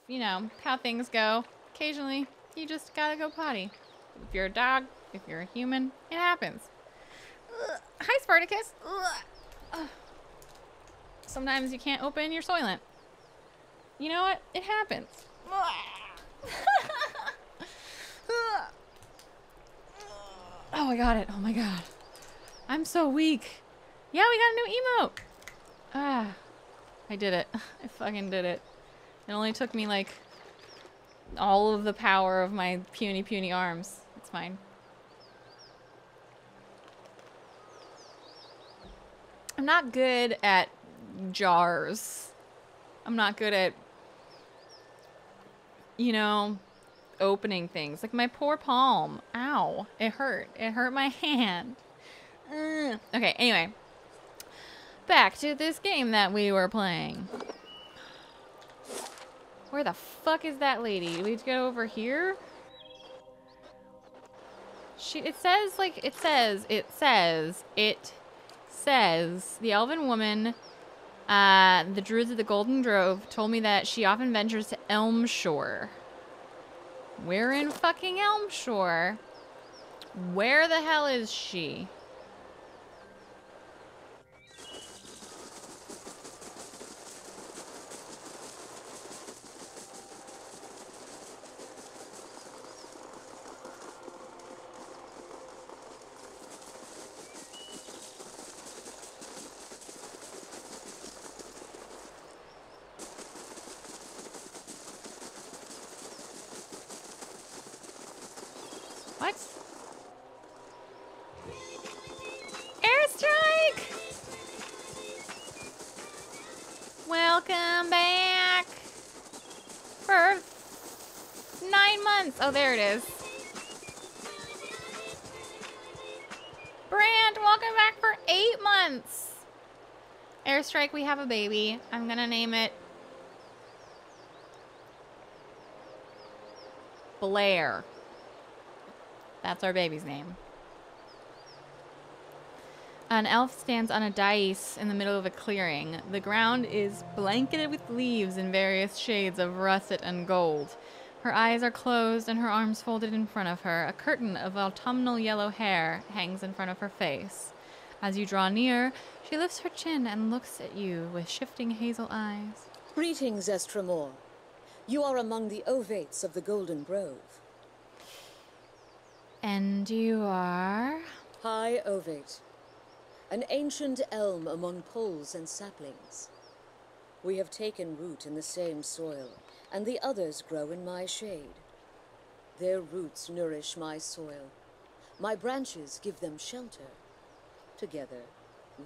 you know, how things go. Occasionally, you just gotta go potty. If you're a dog, if you're a human, it happens. Ugh. Hi, Spartacus. Ugh. Sometimes you can't open your Soylent. You know what? It happens. Oh, I got it. Oh my god. I'm so weak. Yeah, we got a new emote. Ah, I did it. I fucking did it. It only took me like all of the power of my puny arms. It's fine. I'm not good at jars. I'm not good at, you know, opening things. Like my poor palm. Ow. It hurt. It hurt my hand. Okay, anyway. Back to this game that we were playing. Where the fuck is that lady? Do we have to go over here? It says, the elven woman, the druids of the Golden Grove told me that she often ventures to Elmshore. We're in fucking Elmshore. Where the hell is she? What? Airstrike! Welcome back for 9 months. Oh, there it is. Brand, welcome back for 8 months. Airstrike, we have a baby. I'm gonna name it Blair. That's our baby's name. An elf stands on a dais in the middle of a clearing. The ground is blanketed with leaves in various shades of russet and gold. Her eyes are closed and her arms folded in front of her. A curtain of autumnal yellow hair hangs in front of her face. As you draw near, she lifts her chin and looks at you with shifting hazel eyes. Greetings, Estremor. You are among the ovates of the Golden Grove. And you are? High Ovate, an ancient elm among poles and saplings. We have taken root in the same soil, and the others grow in my shade. Their roots nourish my soil. My branches give them shelter. Together,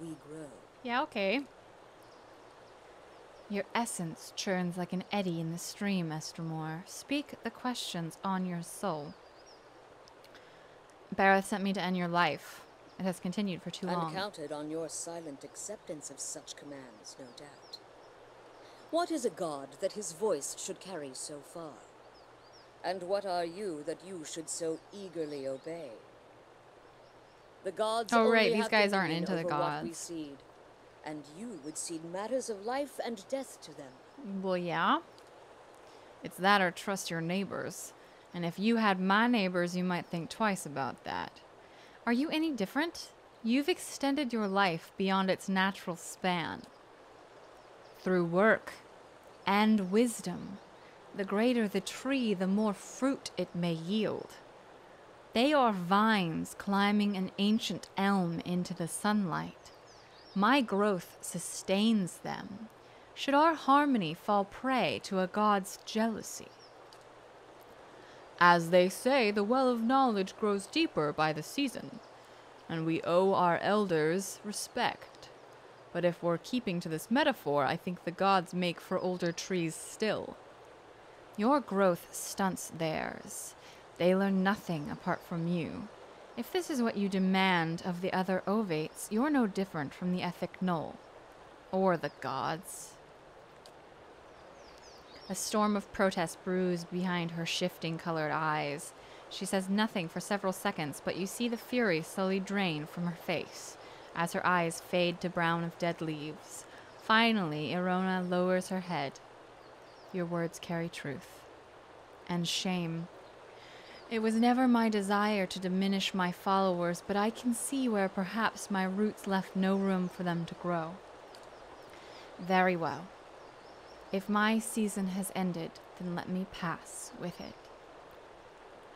we grow. Yeah, okay. Your essence churns like an eddy in the stream, Estremor. Speak the questions on your soul. Bareth sent me to end your life. It has continued for too long. And counted on your silent acceptance of such commands, no doubt. What is a god that his voice should carry so far? And what are you that you should so eagerly obey? The gods only these have guys aren't dominion into the over what we gods. seed, and you would cede matters of life and death to them. Well, yeah. It's that or trust your neighbors. And if you had my neighbors, you might think twice about that. Are you any different? You've extended your life beyond its natural span. Through work and wisdom, the greater the tree, the more fruit it may yield. They are vines climbing an ancient elm into the sunlight. My growth sustains them. Should our harmony fall prey to a god's jealousy? As they say, the well of knowledge grows deeper by the season, and we owe our elders respect. But if we're keeping to this metaphor, I think the gods make for older trees still. Your growth stunts theirs. They learn nothing apart from you. If this is what you demand of the other ovates, you're no different from the ethic null. Or the gods. A storm of protest brews behind her shifting colored eyes. She says nothing for several seconds, but you see the fury slowly drain from her face as her eyes fade to brown of dead leaves. Finally, Irona lowers her head. Your words carry truth. And shame. It was never my desire to diminish my followers, but I can see where perhaps my roots left no room for them to grow. Very well. If my season has ended, then let me pass with it.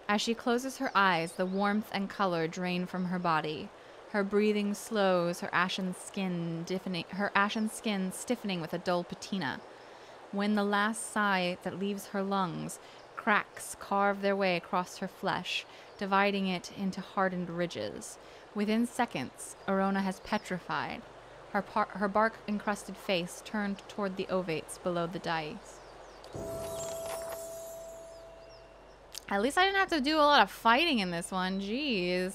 As she closes her eyes, the warmth and color drain from her body. Her breathing slows, her ashen skin stiffening with a dull patina. When the last sigh that leaves her lungs, cracks carve their way across her flesh, dividing it into hardened ridges. Within seconds, Arona has petrified, her bark-encrusted face turned toward the ovates below the dais. At least I didn't have to do a lot of fighting in this one. Jeez.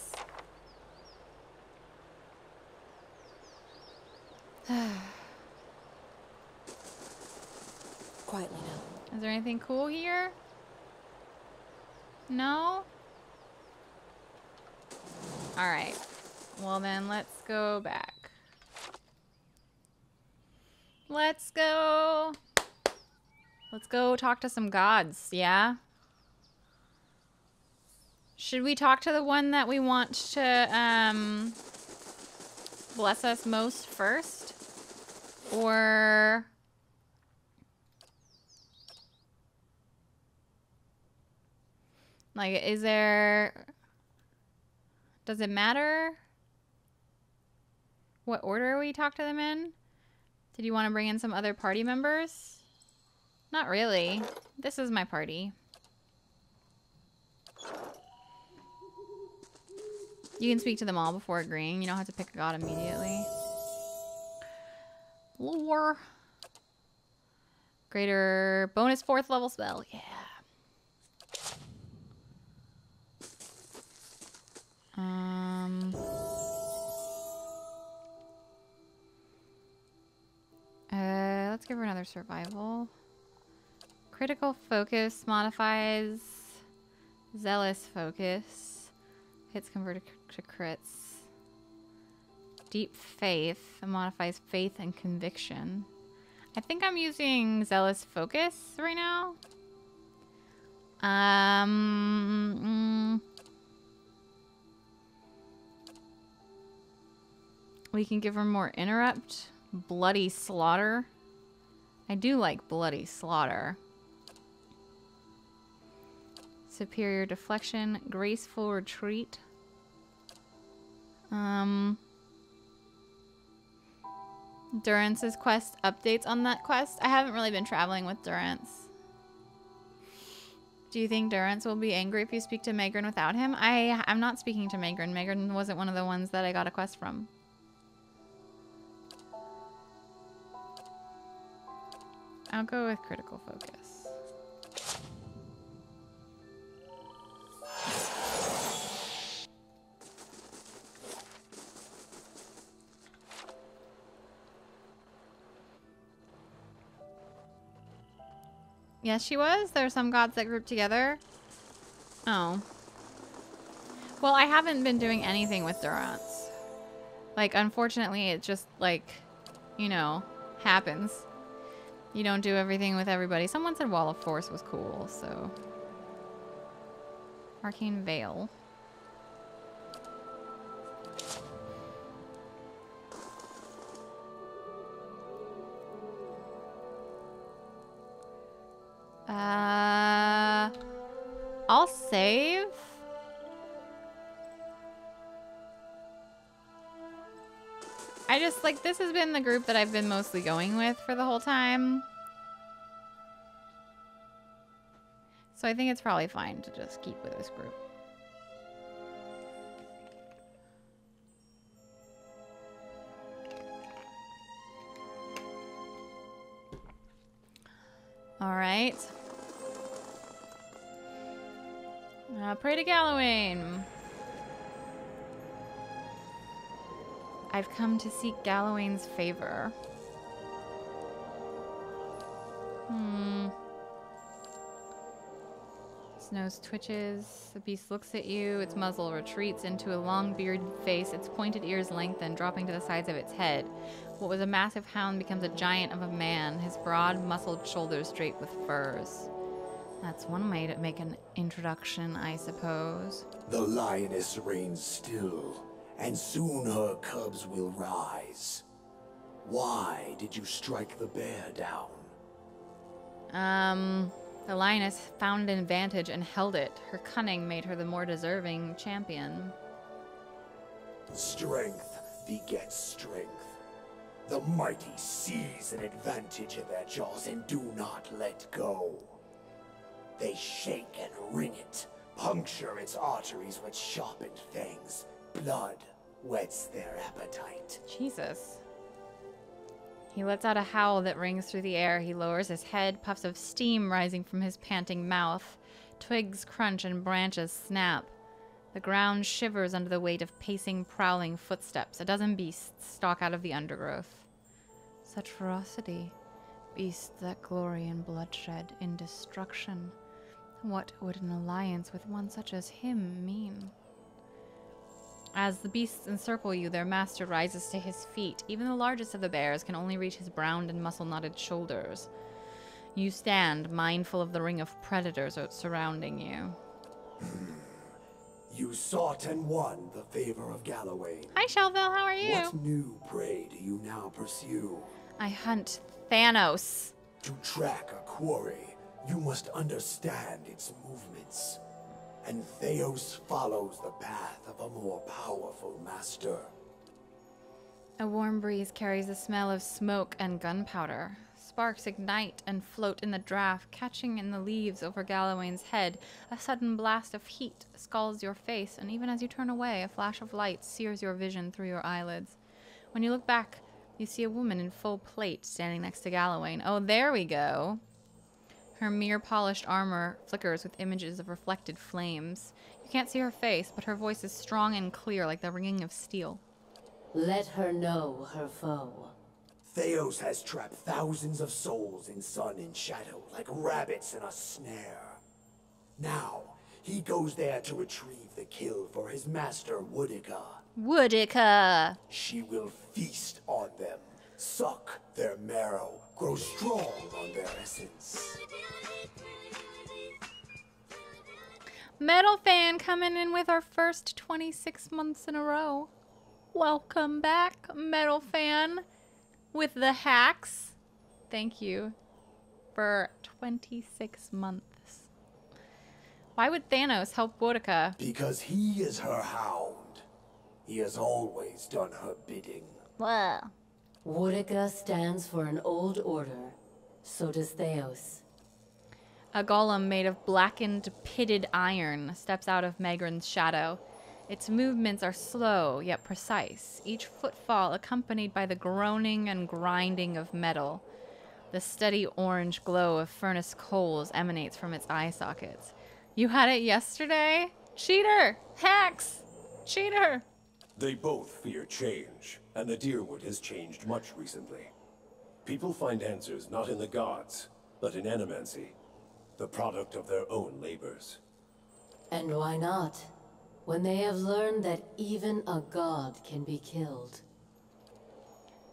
Quietly now. Is there anything cool here? No? Alright. Well then, let's go back. Let's go talk to some gods, yeah? Should we talk to the one that we want to, bless us most first? Or... like, is there... does it matter what order we talk to them in? Did you want to bring in some other party members? Not really. This is my party. You can speak to them all before agreeing. You don't have to pick a god immediately. Lore. Greater bonus 4th level spell. Yeah. Let's give her another survival. Critical focus modifies zealous focus. Hits converted to crits. Deep faith modifies faith and conviction. I think I'm using zealous focus right now. We can give her more interrupt. Bloody slaughter. I do like bloody slaughter. Superior deflection. Graceful retreat. Durance's quest updates on that quest. I haven't really been traveling with Durance. Do you think Durance will be angry if you speak to Megran without him? I'm not speaking to Megran. Megran wasn't one of the ones that I got a quest from. I'll go with critical focus. Yes, she was. There are some gods that group together. Oh. Well, I haven't been doing anything with Durance. Like, unfortunately, it just, like, you know, happens. You don't do everything with everybody. Someone said Wall of Force was cool, so... Arcane Veil. I'll save. I just, like, this has been the group that I've been mostly going with for the whole time. So I think it's probably fine to just keep with this group. All right. Pray to Gallowayne. I've come to seek Gallowayne's favor. Its nose twitches. The beast looks at you. Its muzzle retreats into a long bearded face. Its pointed ears lengthen, dropping to the sides of its head. What was a massive hound becomes a giant of a man, his broad, muscled shoulders draped with furs. That's one way to make an introduction, I suppose. The lioness reigns still, and soon her cubs will rise. Why did you strike the bear down? The lioness found an advantage and held it. Her cunning made her the more deserving champion. Strength begets strength. The mighty seize an advantage in their jaws and do not let go. They shake and wring it, puncture its arteries with sharpened fangs. Blood whets their appetite. Jesus. He lets out a howl that rings through the air. He lowers his head, puffs of steam rising from his panting mouth. Twigs crunch and branches snap. The ground shivers under the weight of pacing, prowling footsteps. A dozen beasts stalk out of the undergrowth. Such ferocity. Beasts that glory in bloodshed, in destruction. What would an alliance with one such as him mean? As the beasts encircle you, their master rises to his feet. Even the largest of the bears can only reach his browned and muscle-knotted shoulders. You stand, mindful of the ring of predators surrounding you. You sought and won the favor of Galloway. Hi, Shelville. How are you? What new prey do you now pursue? I hunt Thanos. To track a quarry, you must understand its movements. And Theos follows the path of a more powerful master. A warm breeze carries the smell of smoke and gunpowder. Sparks ignite and float in the draft, catching in the leaves over Galloway's head. A sudden blast of heat scalds your face, and even as you turn away, a flash of light sears your vision through your eyelids. When you look back, you see a woman in full plate standing next to Galloway. Oh, there we go. Her mere polished armor flickers with images of reflected flames. You can't see her face, but her voice is strong and clear like the ringing of steel. Let her know her foe. Theos has trapped thousands of souls in sun and shadow, like rabbits in a snare. Now, he goes there to retrieve the kill for his master, Woodica. Woodica! She will feast on them, suck their marrow, grow strong on their essence. Metal Fan coming in with our first 26 months in a row. Welcome back, Metal Fan, with the hacks. Thank you for 26 months. Why would Thanos help Woodica? Because he is her hound. He has always done her bidding. Whoa. Woodica stands for an old order. So does Theos. A golem made of blackened, pitted iron steps out of Megran's shadow. Its movements are slow, yet precise, each footfall accompanied by the groaning and grinding of metal. The steady orange glow of furnace coals emanates from its eye sockets. You had it yesterday? Cheater! Hacks! Cheater! They both fear change, and the Deerwood has changed much recently. People find answers not in the gods, but in animancy, the product of their own labors. And why not? When they have learned that even a god can be killed.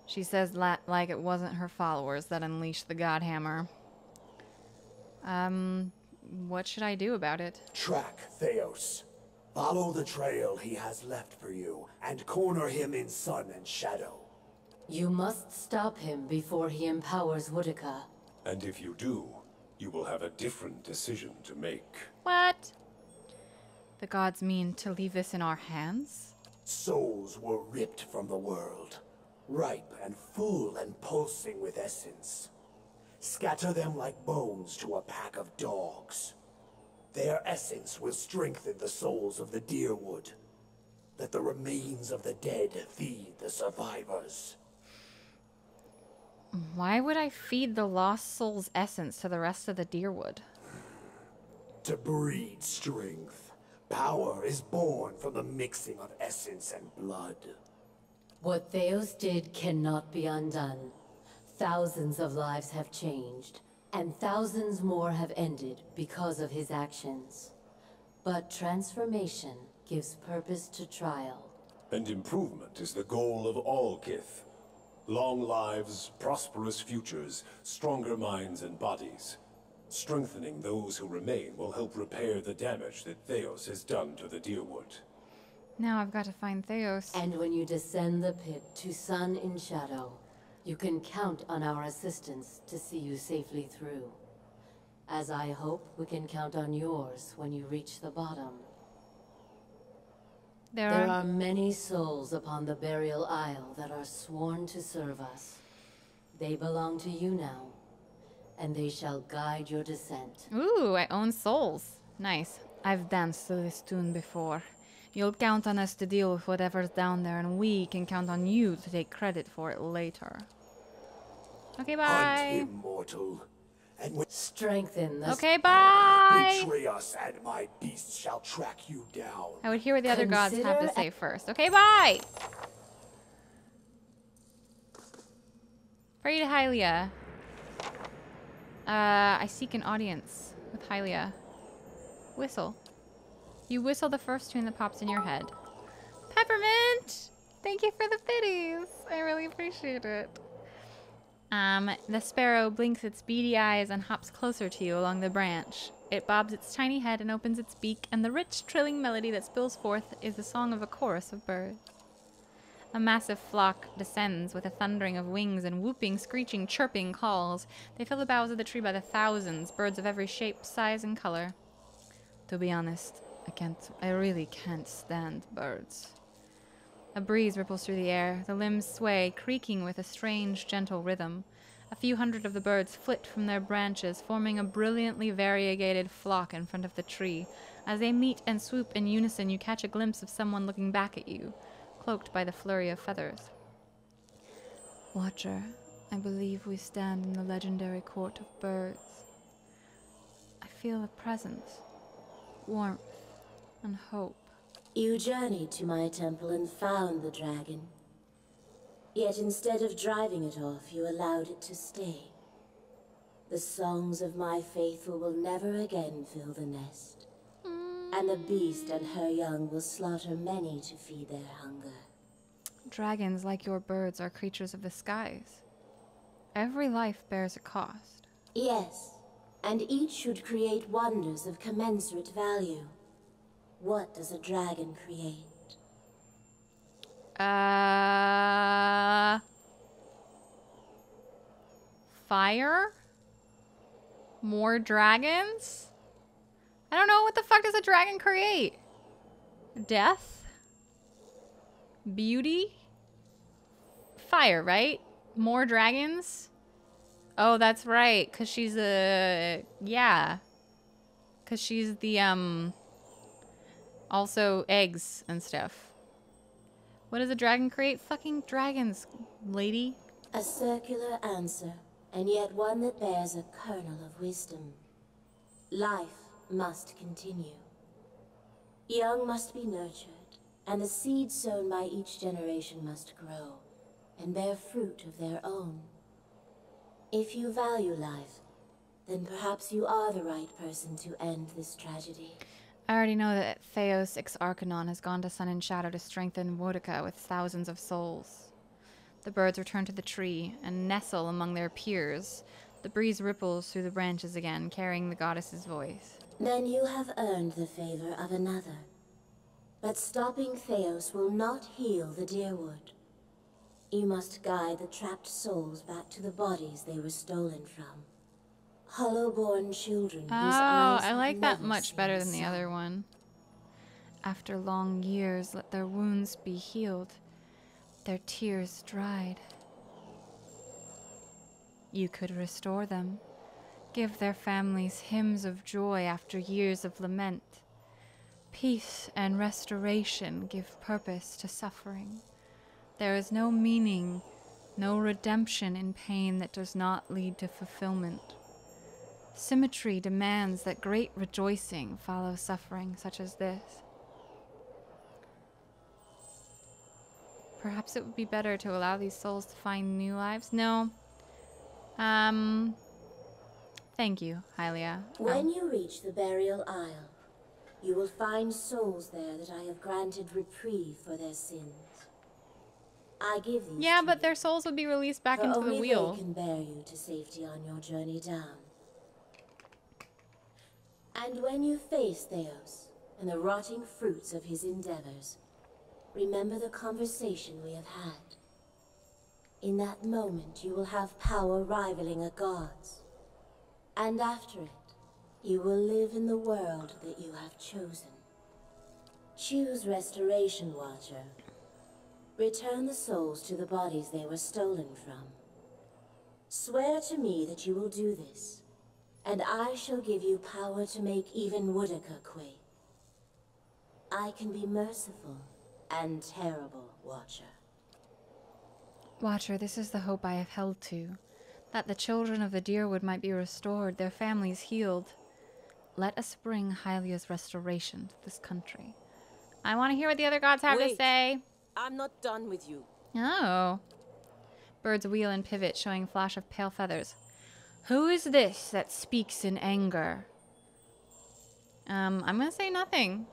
She says like it wasn't her followers that unleashed the Godhammer. What should I do about it? Track Theos. Follow the trail he has left for you, and corner him in sun and shadow. You must stop him before he empowers Woodica. And if you do, you will have a different decision to make. What? The gods mean to leave this in our hands? Souls were ripped from the world, ripe and full and pulsing with essence. Scatter them like bones to a pack of dogs. Their essence will strengthen the souls of the Deerwood. Let the remains of the dead feed the survivors. Why would I feed the lost soul's essence to the rest of the Deerwood? To breed strength. Power is born from the mixing of essence and blood. What Theos did cannot be undone. Thousands of lives have changed, and thousands more have ended because of his actions. But transformation gives purpose to trial. And improvement is the goal of all Kith. Long lives, prosperous futures, stronger minds and bodies. Strengthening those who remain will help repair the damage that Theos has done to the Deerwood. Now I've got to find Theos. And when you descend the pit to Sun in Shadow, you can count on our assistance to see you safely through. As I hope we can count on yours when you reach the bottom. There are many souls upon the burial isle that are sworn to serve us. They belong to you now, and they shall guide your descent. Ooh, I own souls. Nice. I've danced to this tune before. You'll count on us to deal with whatever's down there, and we can count on you to take credit for it later. Okay, bye. Hunt immortal, and when Strengthen the Okay, bye. betray us, and my beasts shall track you down. I would hear what the other gods have to Consider- say first. Okay, bye. Pray to Hylia. I seek an audience with Hylia. Whistle. You whistle the first tune that pops in your head. Peppermint! Thank you for the biddies. I really appreciate it. The sparrow blinks its beady eyes and hops closer to you along the branch. It bobs its tiny head and opens its beak, and the rich, trilling melody that spills forth is the song of a chorus of birds. A massive flock descends with a thundering of wings and whooping, screeching, chirping calls. They fill the boughs of the tree by the thousands, birds of every shape, size, and color. To be honest, I really can't stand birds. A breeze ripples through the air. The limbs sway, creaking with a strange, gentle rhythm. A few hundred of the birds flit from their branches, forming a brilliantly variegated flock in front of the tree. As they meet and swoop in unison, you catch a glimpse of someone looking back at you, cloaked by the flurry of feathers. Watcher, I believe we stand in the legendary court of birds. I feel a presence, warmth, and hope. You journeyed to my temple and found the dragon. Yet instead of driving it off, you allowed it to stay. The songs of my faithful will never again fill the nest. And the beast and her young will slaughter many to feed their hunger. Dragons, like your birds, are creatures of the skies. Every life bears a cost. Yes, and each should create wonders of commensurate value. What does a dragon create? Fire? More dragons? I don't know, what the fuck does a dragon create? Death? Beauty? Fire, right? More dragons? Oh, that's right, because she's yeah. Because she's the, also eggs and stuff. What does a dragon create? Fucking dragons, lady. A circular answer, and yet one that bears a kernel of wisdom. Life must continue. Young must be nurtured, and the seeds sown by each generation must grow, and bear fruit of their own. If you value life, then perhaps you are the right person to end this tragedy. I already know that Theos Ex Arcanon has gone to Sun and Shadow to strengthen Wodica with thousands of souls. The birds return to the tree and nestle among their peers. The breeze ripples through the branches again, carrying the goddess's voice. Then you have earned the favor of another. But stopping Theos will not heal the Deerwood. You must guide the trapped souls back to the bodies they were stolen from. Hollow-born children whose eyes I have like that never much seen better the than the sun. other one. After long years, let their wounds be healed, their tears dried. You could restore them, give their families hymns of joy after years of lament. Peace and restoration give purpose to suffering. There is no meaning, no redemption in pain that does not lead to fulfillment. Symmetry demands that great rejoicing follow suffering such as this. Perhaps it would be better to allow these souls to find new lives. No. Thank you, Hylia. When you reach the burial isle, you will find souls there that I have granted reprieve for their sins. I give these Yeah, to but you, their souls would be released back for into the only wheel. they can bear you to safety on your journey down. And when you face Theos and the rotting fruits of his endeavors, remember the conversation we have had. In that moment, you will have power rivaling a god's. And after it, you will live in the world that you have chosen. Choose Restoration, Watcher. Return the souls to the bodies they were stolen from. Swear to me that you will do this, and I shall give you power to make even Woodica quake. I can be merciful and terrible, Watcher. Watcher, this is the hope I have held to. That the children of the Deerwood might be restored, their families healed. Let us bring Hylia's restoration to this country. I want to hear what the other gods have to Wait. say. I'm not done with you. Oh. Birds wheel and pivot, showing flash of pale feathers. Who is this that speaks in anger? I'm gonna say nothing.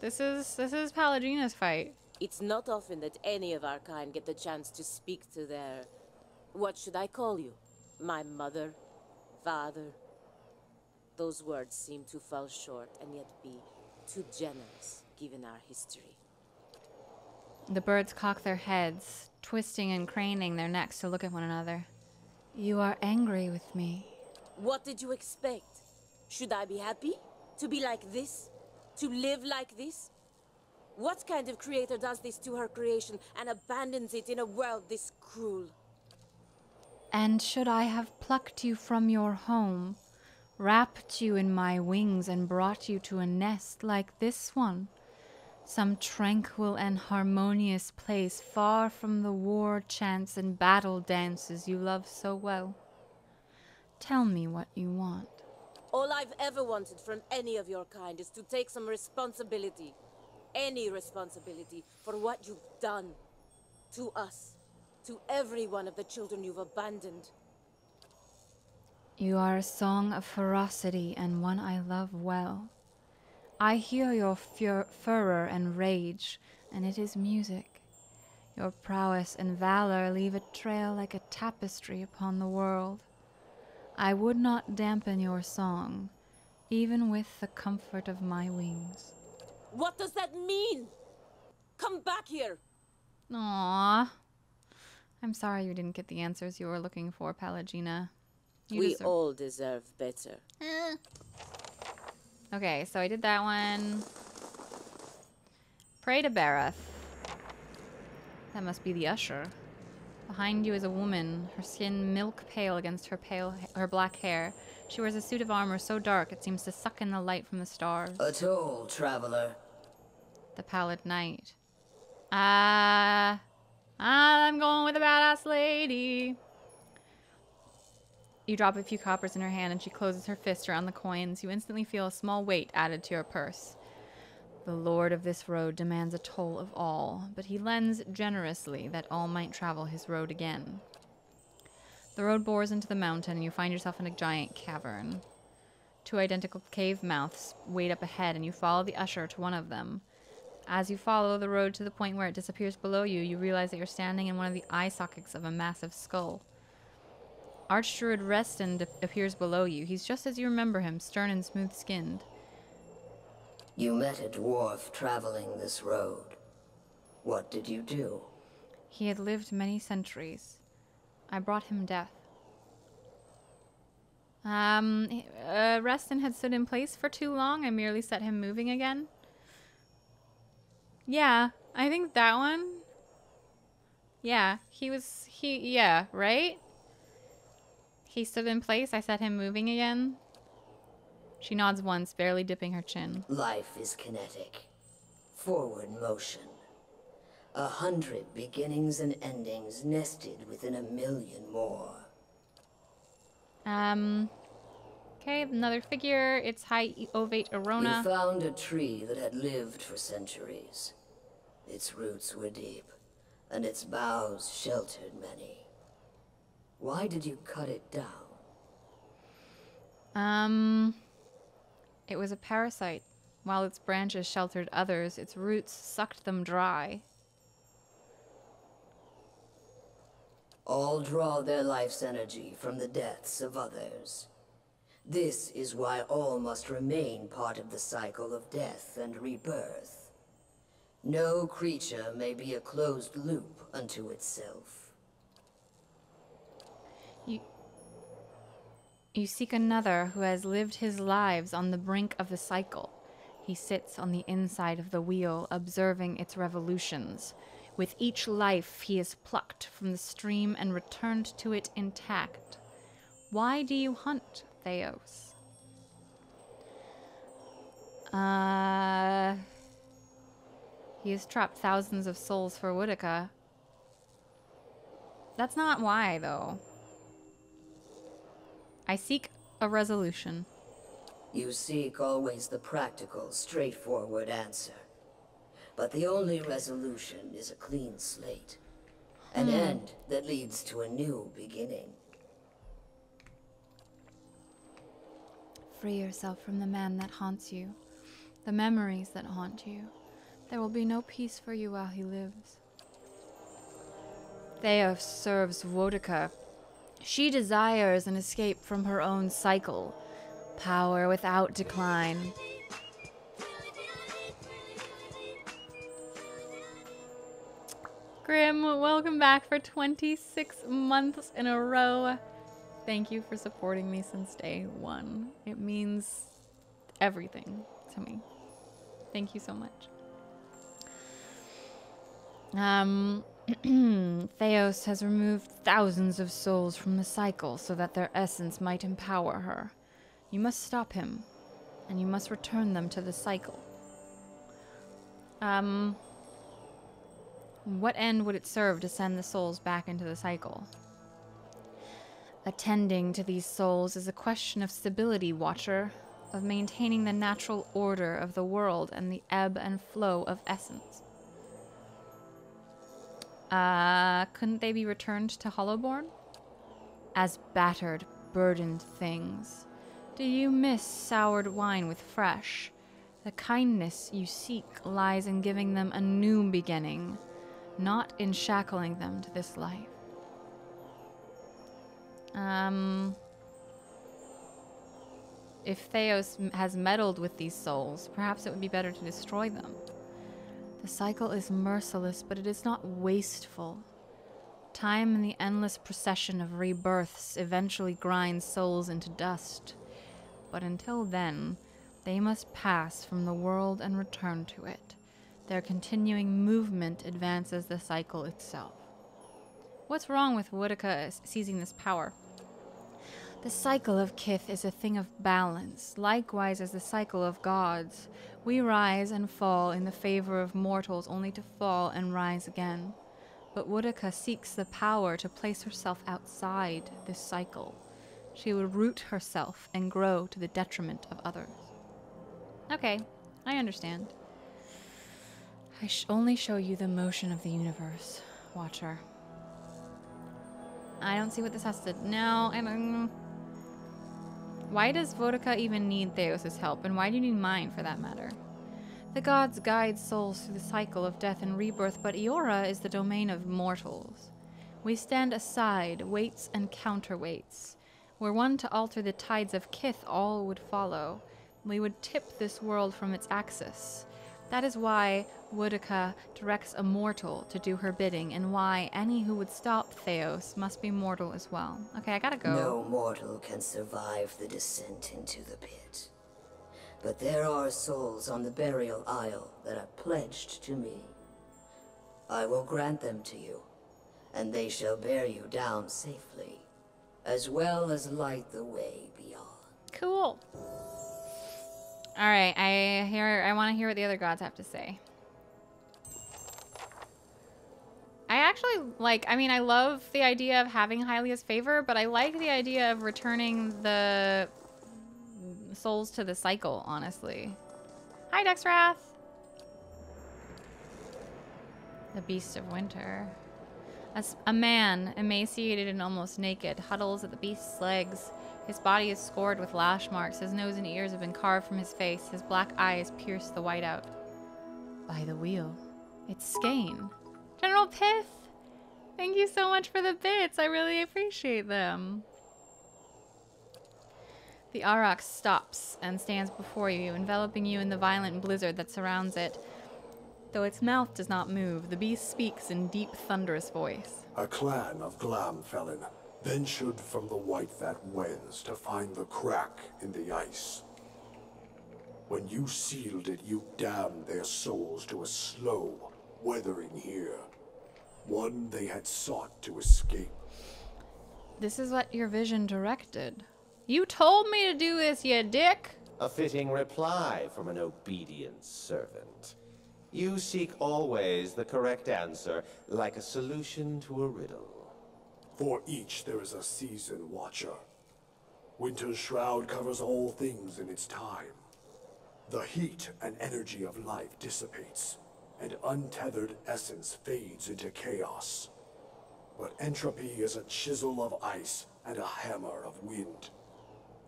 This is Palagina's fight. It's not often that any of our kind get the chance to speak to their... What should I call you? My mother? Father? Those words seem to fall short and yet be too generous, given our history. The birds cock their heads, twisting and craning their necks to look at one another. You are angry with me. What did you expect? Should I be happy? To be like this? To live like this? What kind of creator does this to her creation and abandons it in a world this cruel? And should I have plucked you from your home, wrapped you in my wings and brought you to a nest like this one? Some tranquil and harmonious place far from the war chants and battle dances you love so well. Tell me what you want. All I've ever wanted from any of your kind is to take some responsibility. Any responsibility for what you've done. To us. To every one of the children you've abandoned. You are a song of ferocity and one I love well. I hear your furor and rage, and it is music. Your prowess and valor leave a trail like a tapestry upon the world. I would not dampen your song, even with the comfort of my wings. What does that mean? Come back here! Aww. I'm sorry you didn't get the answers you were looking for, Palagina. We all deserve better. Okay, so I did that one. Pray to Bareth. That must be the usher. Behind you is a woman, her skin milk pale against her black hair. She wears a suit of armor so dark it seems to suck in the light from the stars. A toll, traveler. The pallid knight. I'm going with a badass lady. You drop a few coppers in her hand and she closes her fist around the coins. You instantly feel a small weight added to your purse. The lord of this road demands a toll of all, but he lends generously that all might travel his road again. The road bores into the mountain and you find yourself in a giant cavern. Two identical cave mouths wait up ahead and you follow the usher to one of them. As you follow the road to the point where it disappears below you, you realize that you're standing in one of the eye sockets of a massive skull. Archdruid Reston appears below you. He's just as you remember him, stern and smooth-skinned. You met a dwarf traveling this road. What did you do? He had lived many centuries. I brought him death. Reston had stood in place for too long. I merely set him moving again. Yeah, I think that one. Yeah, yeah, right? He stood in place. I set him moving again. She nods once, barely dipping her chin. Life is kinetic. Forward motion. 100 beginnings and endings nested within 1,000,000 more. Okay, another figure. It's High Ovate Arona. You found a tree that had lived for centuries. Its roots were deep, and its boughs sheltered many. Why did you cut it down? It was a parasite. While its branches sheltered others, its roots sucked them dry. All draw their life's energy from the deaths of others. This is why all must remain part of the cycle of death and rebirth. No creature may be a closed loop unto itself. You seek another who has lived his lives on the brink of the cycle. He sits on the inside of the wheel, observing its revolutions. With each life, he is plucked from the stream and returned to it intact. Why do you hunt, Theos? He has trapped thousands of souls for Woodica. That's not why, though. I seek a resolution. You seek always the practical, straightforward answer. But the only resolution is a clean slate. An end that leads to a new beginning. Free yourself from the man that haunts you, the memories that haunt you. There will be no peace for you while he lives. Theos serves Woedica. She desires an escape from her own cycle. Power without decline. Grim, welcome back for 26 months in a row. Thank you for supporting me since day one. It means everything to me. Thank you so much. Theos has removed thousands of souls from the cycle so that their essence might empower her. You must stop him, and you must return them to the cycle. What end would it serve to send the souls back into the cycle? Attending to these souls is a question of stability, Watcher, of maintaining the natural order of the world and the ebb and flow of essence. Couldn't they be returned to Hollowborn? As battered, burdened things. Do you miss soured wine with fresh? The kindness you seek lies in giving them a new beginning, not in shackling them to this life. If Theos has meddled with these souls, perhaps it would be better to destroy them. The cycle is merciless, but it is not wasteful. Time and the endless procession of rebirths eventually grinds souls into dust. But until then, they must pass from the world and return to it. Their continuing movement advances the cycle itself. What's wrong with Woedica seizing this power? The cycle of Kith is a thing of balance, likewise as the cycle of gods. We rise and fall in the favor of mortals, only to fall and rise again. But Woedica seeks the power to place herself outside this cycle. She would root herself and grow to the detriment of others. Okay, I understand. I only show you the motion of the universe, Watcher. I don't see what this has to... No, I don't... Why does Woedica even need Theos' help, and why do you need mine, for that matter? The gods guide souls through the cycle of death and rebirth, but Eora is the domain of mortals. We stand aside, weights and counterweights. Were one to alter the tides of Kith, all would follow. We would tip this world from its axis. That is why Woedica directs a mortal to do her bidding, and why any who would stop Theos must be mortal as well. Okay, I gotta go. No mortal can survive the descent into the pit. But there are souls on the burial isle that are pledged to me. I will grant them to you, and they shall bear you down safely, as well as light the way beyond. Cool. All right, I want to hear what the other gods have to say. I actually like, I mean, I love the idea of having Hylia's favor, but I like the idea of returning the souls to the cycle, honestly. Hi, Dexrath. The Beast of Winter. A man, emaciated and almost naked, huddles at the beast's legs. His body is scored with lash marks. His nose and ears have been carved from his face. His black eyes pierce the white out. By the wheel. It's Skane. General Pith! Thank you so much for the bits. I really appreciate them. The Aurochs stops and stands before you, enveloping you in the violent blizzard that surrounds it. Though its mouth does not move, the beast speaks in deep, thunderous voice. A clan of Glamfelin ventured from the White-Vat Wens to find the crack in the ice. When you sealed it, you damned their souls to a slow weathering here. One they had sought to escape. This is what your vision directed. You told me to do this, you dick! A fitting reply from an obedient servant. You seek always the correct answer, like a solution to a riddle. For each there is a season watcher. Winter's shroud covers all things in its time. The heat and energy of life dissipates, and untethered essence fades into chaos. But entropy is a chisel of ice and a hammer of wind.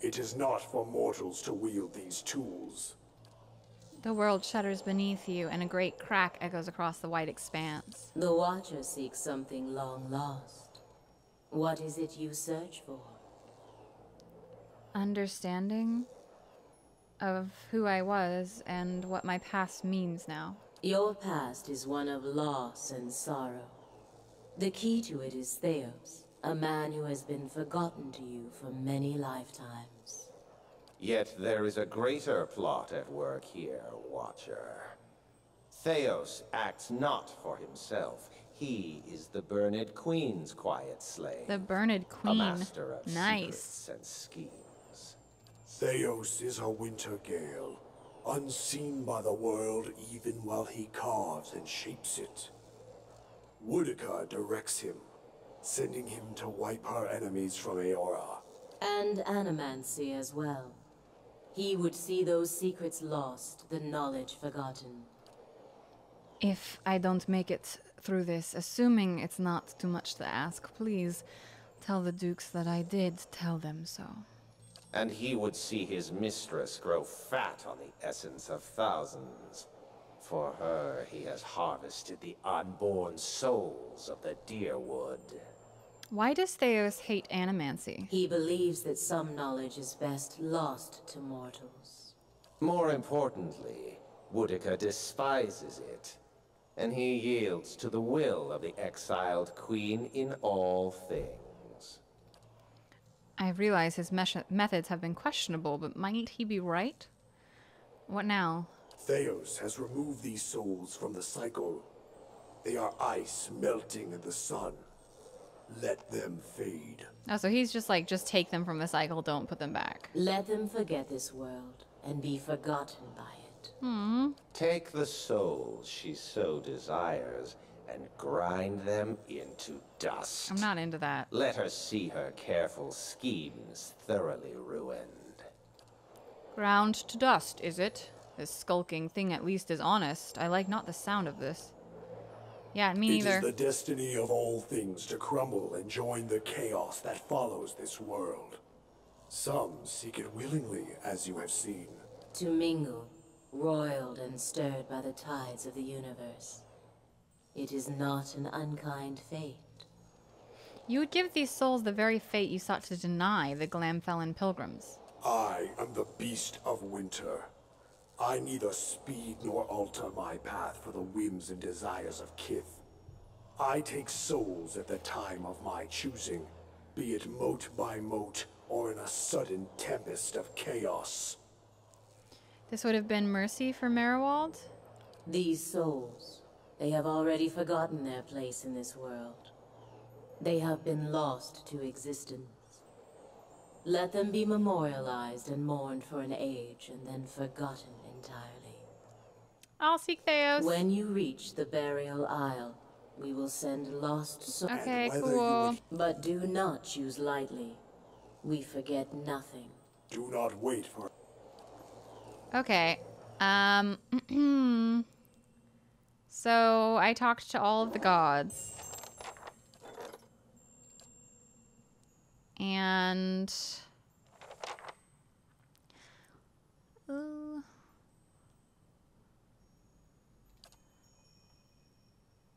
It is not for mortals to wield these tools. The world shudders beneath you, and a great crack echoes across the white expanse. The Watcher seeks something long lost. What is it you search for? Understanding of who I was and what my past means now. Your past is one of loss and sorrow. The key to it is Theos, a man who has been forgotten to you for many lifetimes. Yet there is a greater plot at work here, Watcher. Theos acts not for himself. He is the Burned Queen's quiet slave. The Burned Queen. A master of Nice. secrets and schemes. Theos is a winter gale, unseen by the world even while he carves and shapes it. Woodica directs him, sending him to wipe her enemies from Eora. And Animancy as well. He would see those secrets lost, the knowledge forgotten. If I don't make it through this, assuming it's not too much to ask, please tell the Dukes that I did tell them so. And he would see his mistress grow fat on the essence of thousands. For her, he has harvested the unborn souls of the Deerwood. Why does Theos hate Animancy? He believes that some knowledge is best lost to mortals. More importantly, Woodica despises it, and he yields to the will of the exiled queen in all things. I realize his methods have been questionable, but might he be right? What now? Theos has removed these souls from the cycle. They are ice melting in the sun. Let them fade. Oh, so he's just like, just take them from the cycle, don't put them back. Let them forget this world and be forgotten by it. Take the souls she so desires and grind them into dust. I'm not into that. Let her see her careful schemes thoroughly ruined. Ground to dust, is it? This skulking thing at least is honest. I like not the sound of this. Yeah, me neither. It is the destiny of all things to crumble and join the chaos that follows this world. Some seek it willingly, as you have seen. To mingle, roiled and stirred by the tides of the universe. It is not an unkind fate. You would give these souls the very fate you sought to deny the Glamfelin pilgrims. I am the beast of winter. I neither speed nor alter my path for the whims and desires of Kith. I take souls at the time of my choosing, be it mote by mote or in a sudden tempest of chaos. This would have been mercy for Merewald? These souls, they have already forgotten their place in this world. They have been lost to existence. Let them be memorialized and mourned for an age and then forgotten entirely. I'll seek Theos. When you reach the burial isle, we will send lost souls. Okay, whether cool. But do not choose lightly. We forget nothing. Do not wait for... Okay. So I talked to all of the gods. And... uh,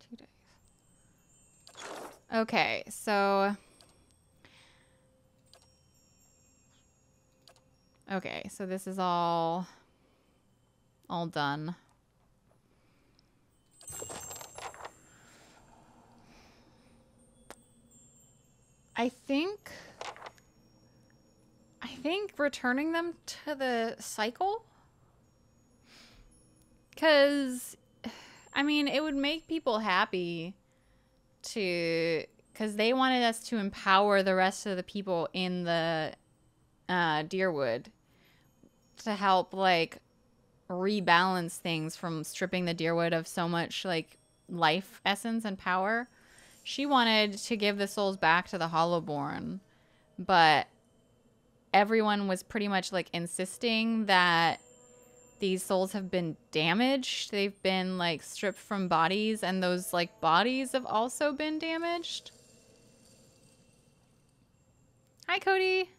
2 days. Okay, so... Okay, so this is all done. I think returning them to the cycle? Because, I mean, it would make people happy to... Because they wanted us to empower the rest of the people in the Deerwood to help, like, rebalance things from stripping the Deerwood of so much, like, life essence and power. She wanted to give the souls back to the Hollowborn, but everyone was pretty much, like, insisting that these souls have been damaged. They've been, like, stripped from bodies, and those, like, bodies have also been damaged. Hi, Cody.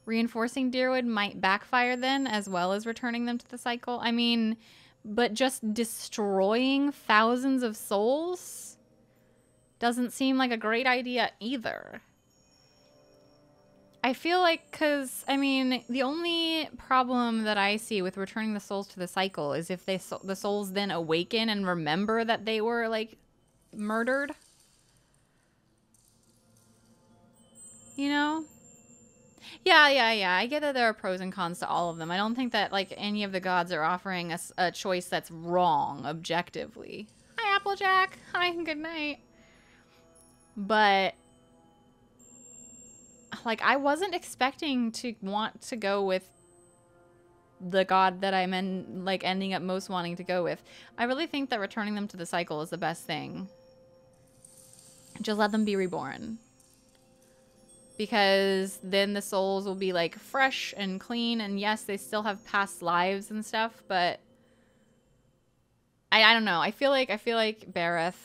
Reinforcing Deerwood might backfire then, as well as returning them to the cycle. I mean, but just destroying thousands of souls doesn't seem like a great idea either. I feel like, because, I mean, the only problem that I see with returning the souls to the cycle is if the souls then awaken and remember that they were, like, murdered. You know? Yeah. I get that there are pros and cons to all of them. I don't think that, like, any of the gods are offering us a choice that's wrong, objectively. Hi, Applejack. Hi, good night. But, like, I wasn't expecting to want to go with the god that I'm ending up most wanting to go with. I really think that returning them to the cycle is the best thing. Just let them be reborn. Because then the souls will be, like, fresh and clean, and yes, they still have past lives and stuff, but I don't know. I feel like Bareth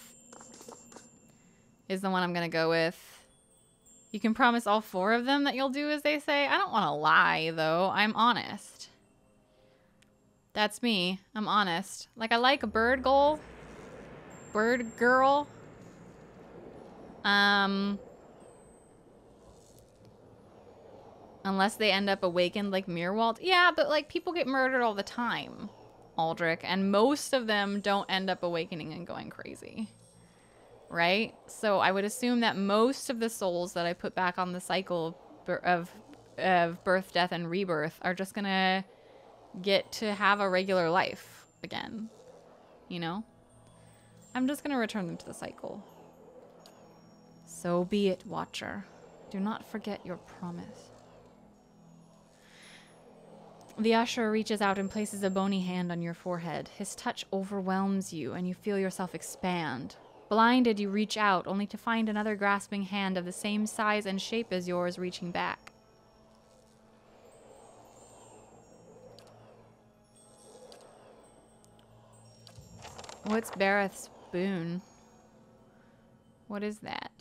is the one I'm gonna go with. You can promise all 4 of them that you'll do as they say. I don't want to lie, though. I'm honest. That's me. I'm honest. Like, I like a bird girl. Unless they end up awakened like Mirwald. Yeah, but, like, people get murdered all the time, Aldrich, and most of them don't end up awakening and going crazy. Right? So I would assume that most of the souls that I put back on the cycle of birth, death, and rebirth are just gonna get to have a regular life again. You know? I'm just gonna return them to the cycle. So be it, Watcher. Do not forget your promise. The usher reaches out and places a bony hand on your forehead. His touch overwhelms you, and you feel yourself expand. Blinded, you reach out, only to find another grasping hand of the same size and shape as yours reaching back. What's Bareth's boon? What is that?